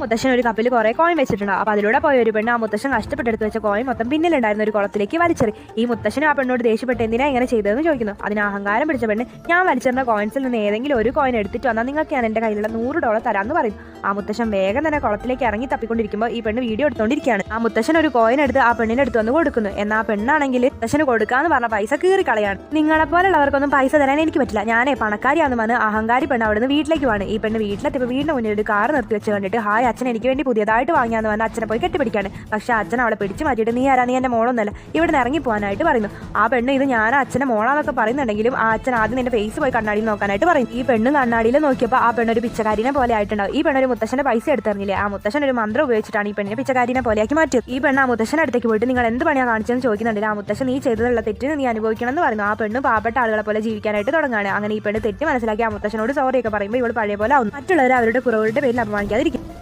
മുത്തശ്ശൻ ഒരു കപ്പിൽ കുറേ കോയിൻ വെച്ചിട്ടുണ്ട്. അപ്പോൾ അതിലൂടെ പോയ ഒരു പെണ്ണ് ആ മുത്തശ്ശൻ കഷ്ടപ്പെട്ടെടുത്ത് വെച്ച കോയിൻ മൊത്തം പിന്നിലുണ്ടായിരുന്ന ഒരു കുളത്തിലേക്ക് വലിച്ചെറി. ഈ മുത്തശ്ശനും ആ പെണ്ണോട് ദേഷ്യപ്പെട്ട് എന്തിനാ ഇങ്ങനെ ചെയ്തതെന്ന് ചോദിക്കുന്നു. അതിന് അഹങ്കാരം പിടിച്ച പെണ്ണ്, ഞാൻ വലിച്ചെറിഞ്ഞ കോയിൻസിൽ നിന്ന് ഏതെങ്കിലും ഒരു കോയിൻ എടുത്തിട്ട് വന്നാൽ നിങ്ങൾക്ക് ഞാൻ എൻ്റെ കയ്യിലുള്ള $100 തരാമെന്ന് പറയും. ആ മുത്തശ്ശൻ വേഗം തന്നെ കുളത്തിലേക്ക് ഇറങ്ങി തപ്പിക്കൊണ്ടിരിക്കുമ്പോൾ ഈ പെണ്ണ് വീഡിയോ എടുത്തുകൊണ്ടിരിക്കുകയാണ്. ആ മുത്തശ്ശൻ ഒരു കോയിൻ എടുത്ത് ആ പെണ്ണിന് എടുത്ത് വന്ന് കൊടുക്കുന്നു. എന്നാൽ ആ പെണ്ണാണെങ്കിൽ മുത്തശ്ശന് കൊടുക്കാന്ന് പറഞ്ഞ പൈസ കീറി കളയാണ്. നിങ്ങളെപ്പോലുള്ളവർക്കൊന്നും പൈസ തരാൻ എനിക്ക് പറ്റില്ല, ഞാനേ പണക്കാരിയാണെന്ന് പറഞ്ഞ് അഹങ്കാരി പെണ്ണ് അവിടുന്ന് വീട്ടിലേക്ക് പോവാണ്. ഈ പെണ്ണ് വീട്ടിലെത്തിയപ്പോൾ വീടിന് മുന്നിൽ ഒരു കാർ നിർത്തി വെച്ച് കണ്ടിട്ട്, ഹായ് അച്ഛൻ, എനിക്ക് വേണ്ടി പുതിയതായിട്ട് വാങ്ങിയാന്ന് പറഞ്ഞാൽ അച്ഛനെ പോയി കെട്ടിപ്പിടിക്കാണ്. പക്ഷെ അച്ഛൻ അവളെ പിടിച്ച് മാറ്റിയിട്ട്, നീ ആരാ, നീ എൻ്റെ മോളൊന്നല്ല, ഇവിടെ നിന്ന് ഇറങ്ങി പോകാനായിട്ട് പറയുന്നു. ആ പെണ്ണ് ഇത് ഞാൻ അച്ഛനെ മോളാന്നൊക്കെ പറയുന്നുണ്ടെങ്കിലും ആ അച്ഛൻ ആദ്യം നിന്റെ ഫേസ് പോയി കണ്ണാടിയിൽ നോക്കാനായിട്ട് പറയും. ഈ പെണ്ണ് കണ്ണാടിയിൽ നോക്കിയപ്പോൾ ആ പെണ്ണൊരു പിച്ചക്കാരിനെ പോലെ ആയിട്ടുണ്ടാവും. ഈ പെണ്ണൊരു മുത്തശ്ശന്റെ പൈസ എടുത്തെറിഞ്ഞില്ലേ, ആ മുത്തശ്ശൻ ഒരു മന്ത്രം ഉപയോഗിച്ചിട്ടാണ് ഈ പെണ്ണിനെ പിച്ചക്കാരിനെ പോലെയാക്കി മാറ്റിയത്. ഈ പെണ്ണ് ആ മുത്തശ്ശന്റെ അടുത്തേക്ക് പോയിട്ട്, നിങ്ങൾ എന്ത് പണിയാണ് കാണിച്ചതെന്ന് ചോദിക്കുന്നുണ്ട്. ആ മുത്തശ്ശൻ നീ ചെയ്തതുള്ള തെറ്റിന് നീ അനുഭവിക്കണം എന്ന് പറയുന്നു. ആ പെണ്ണ് പാവപ്പെട്ട ആളുകളെ പോലെ ജീവിക്കാനായിട്ട് തുടങ്ങുകയാണ്. അങ്ങനെ ഈ പെണ്ണ് തെറ്റ് മനസ്സിലാക്കി ആ മുത്തശ്ശനോട് സോറിയൊക്കെ പറയുമ്പോൾ ഇവൾ പഴയ പോലെ ആവും. മറ്റുള്ളവർ അവരുടെ കുറവുകളുടെ പേരിൽ അപമാനിക്കാതിരിക്കും.